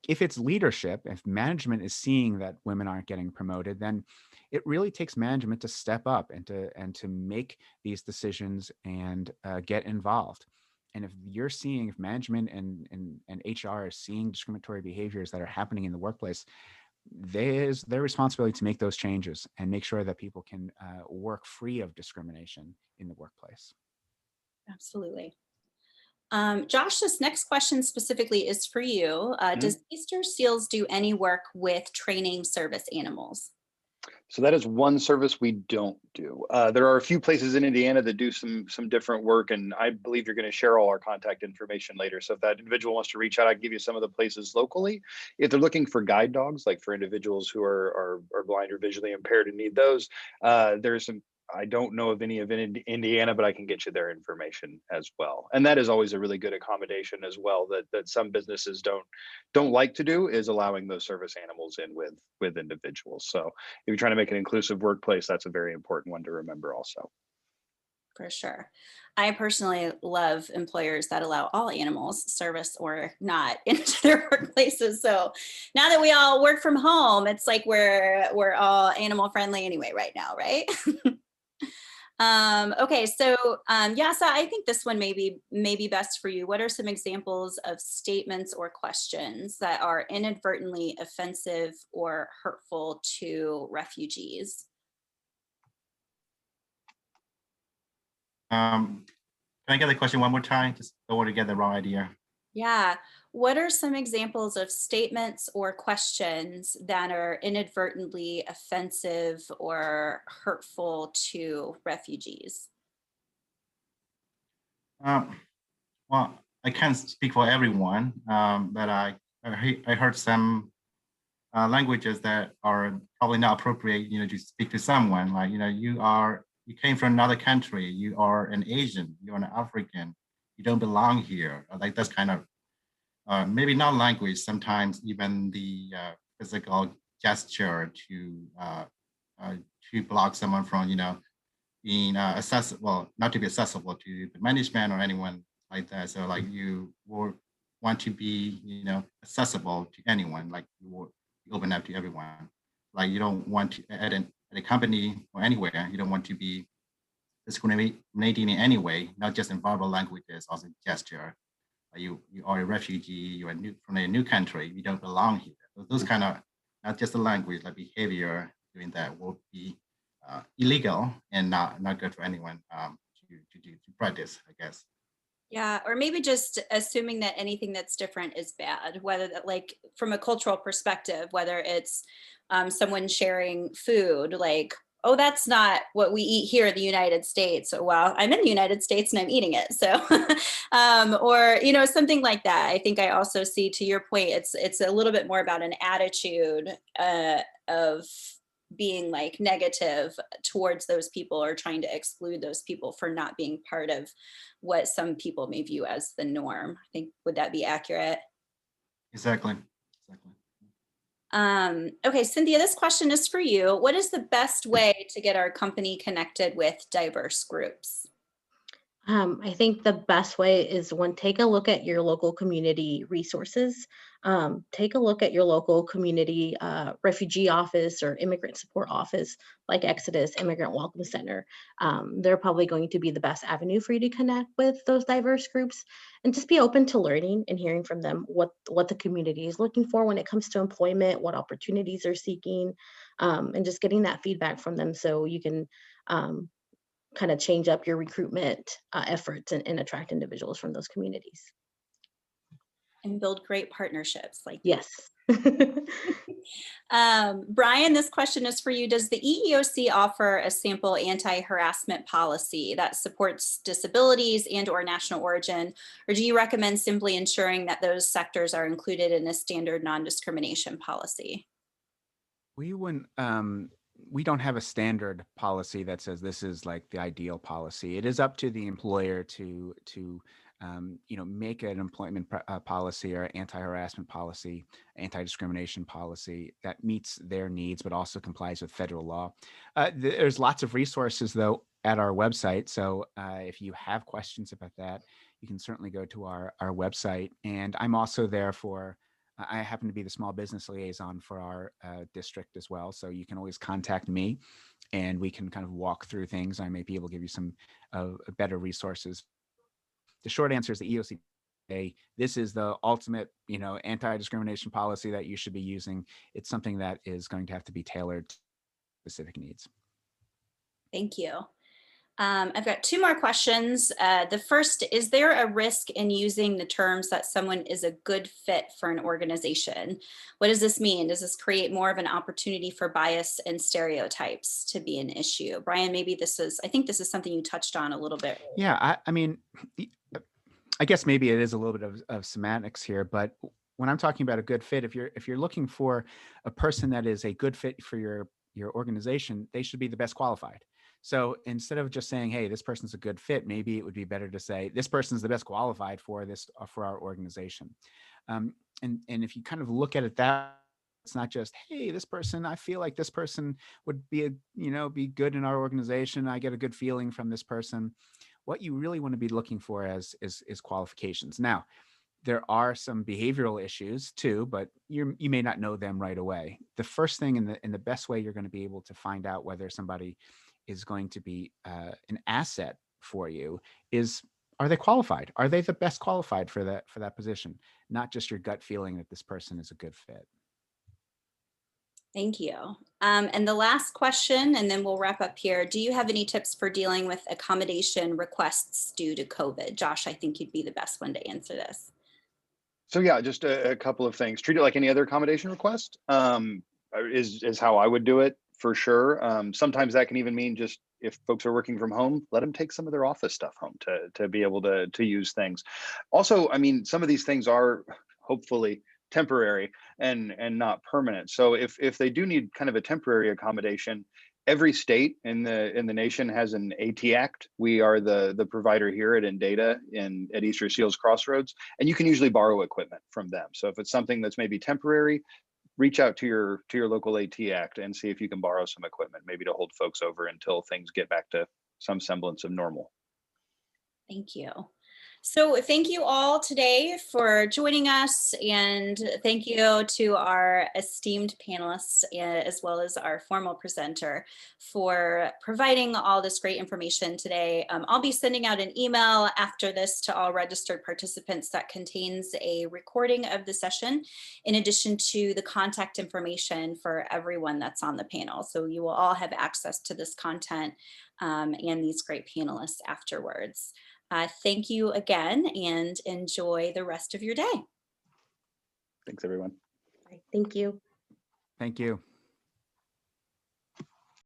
If it's leadership, if management is seeing that women aren't getting promoted, then it really takes management to step up and to make these decisions and get involved. And if management and HR are seeing discriminatory behaviors that are happening in the workplace, there's their responsibility to make those changes and make sure that people can work free of discrimination in the workplace. Absolutely. Josh, this next question specifically is for you. Does Easter Seals do any work with training service animals? So that is one service we don't do. There are a few places in Indiana that do some different work, and I believe you're going to share all our contact information later. So if that individual wants to reach out, I can give you some of the places locally. If they're looking for guide dogs, like for individuals who are blind or visually impaired and need those, there's some I don't know of any of it in Indiana, but I can get you their information as well. And that is always a really good accommodation as well, that some businesses don't like to do, is allowing those service animals in with individuals. So if you're trying to make an inclusive workplace, that's a very important one to remember also. For sure. I personally love employers that allow all animals, service or not, into their workplaces. So now that we all work from home, it's like we're all animal friendly anyway right now, right? Okay, so Yasa, I think this one may be best for you. What are some examples of statements or questions that are inadvertently offensive or hurtful to refugees? Can I get the question one more time? Just don't want to get the wrong idea. Yeah. What are some examples of statements or questions that are inadvertently offensive or hurtful to refugees? Um, well, I can't speak for everyone, but I heard some languages that are probably not appropriate, to speak to someone. Like, you came from another country, you are an Asian, you're an African, you don't belong here. Like that's kind of maybe not language, sometimes even the physical gesture to block someone from, being accessible, well, not to be accessible to the management or anyone like that. So like you will want to be, accessible to anyone, like you will open up to everyone. Like you don't want to, at a company or anywhere, you don't want to be discriminating in any way, not just in verbal languages, also gesture. You are a refugee, you are from a new country, you don't belong here. Those kind of, not just the language, like behavior doing that will be illegal and not good for anyone to practice, I guess. Yeah, or maybe just assuming that anything that's different is bad, whether that, like, from a cultural perspective, whether it's someone sharing food, like, oh, that's not what we eat here in the United States. So, well, I'm in the United States and I'm eating it. So, or, something like that. I think I also see, to your point, it's a little bit more about an attitude of being like negative towards those people or trying to exclude those people for not being part of what some people may view as the norm. I think, would that be accurate? Exactly. Okay, Cynthia, this question is for you. What is the best way to get our company connected with diverse groups? I think the best way is take a look at your local community resources. Take a look at your local community refugee office or immigrant support office, like Exodus Immigrant Welcome Center. They're probably going to be the best avenue for you to connect with those diverse groups, and just be open to learning and hearing from them what the community is looking for when it comes to employment, what opportunities they're seeking, and just getting that feedback from them so you can. Kind of change up your recruitment efforts and attract individuals from those communities. And build great partnerships like you. Yes. Brian, this question is for you. Does the EEOC offer a sample anti-harassment policy that supports disabilities and/or national origin, or do you recommend simply ensuring that those sectors are included in a standard non-discrimination policy? We wouldn't. We don't have a standard policy that says this is like the ideal policy. It is up to the employer to make an employment policy or anti-harassment policy, anti-discrimination policy that meets their needs, but also complies with federal law. There's lots of resources though at our website. So if you have questions about that, you can certainly go to our website. And I'm also there I happen to be the small business liaison for our district as well. So you can always contact me and we can kind of walk through things. I may be able to give you some better resources. The short answer is the EOC. This is the ultimate, anti-discrimination policy that you should be using. It's something that is going to have to be tailored to specific needs. Thank you. I've got two more questions. The first, is there a risk in using the terms that someone is a good fit for an organization? What does this mean? Does this create more of an opportunity for bias and stereotypes to be an issue? Brian, I think this is something you touched on a little bit. Yeah, I guess maybe it is a little bit of semantics here, but when I'm talking about a good fit, if you're looking for a person that is a good fit for your organization, they should be the best qualified. So instead of just saying, hey, this person's a good fit, maybe it would be better to say, this person's the best qualified for this, for our organization. And if you kind of look at it that, it's not just, hey, this person, I feel like this person would be be good in our organization. I get a good feeling from this person. What you really want to be looking for is qualifications. Now, there are some behavioral issues too, but you may not know them right away. The first thing and the best way you're going to be able to find out whether somebody is going to be an asset for you is, are they qualified? Are they the best qualified for that position? Not just your gut feeling that this person is a good fit. Thank you. And the last question, and then we'll wrap up here. Do you have any tips for dealing with accommodation requests due to COVID? Josh, I think you'd be the best one to answer this. So yeah, just a couple of things. Treat it like any other accommodation request, is how I would do it for sure. Sometimes that can even mean just, if folks are working from home, let them take some of their office stuff home to be able to use things. Also, I mean, some of these things are hopefully temporary and not permanent. So if they do need kind of a temporary accommodation, every state in the nation has an AT Act. We are the provider here at Indata at Easter Seals Crossroads, and you can usually borrow equipment from them. So if it's something that's maybe temporary, reach out to your local AT Act and see if you can borrow some equipment, maybe to hold folks over until things get back to some semblance of normal. Thank you. So thank you all today for joining us, and thank you to our esteemed panelists as well as our formal presenter for providing all this great information today. I'll be sending out an email after this to all registered participants that contains a recording of the session, in addition to the contact information for everyone that's on the panel. So you will all have access to this content and these great panelists afterwards. Thank you again, and enjoy the rest of your day. Thanks, everyone. Thank you. Thank you.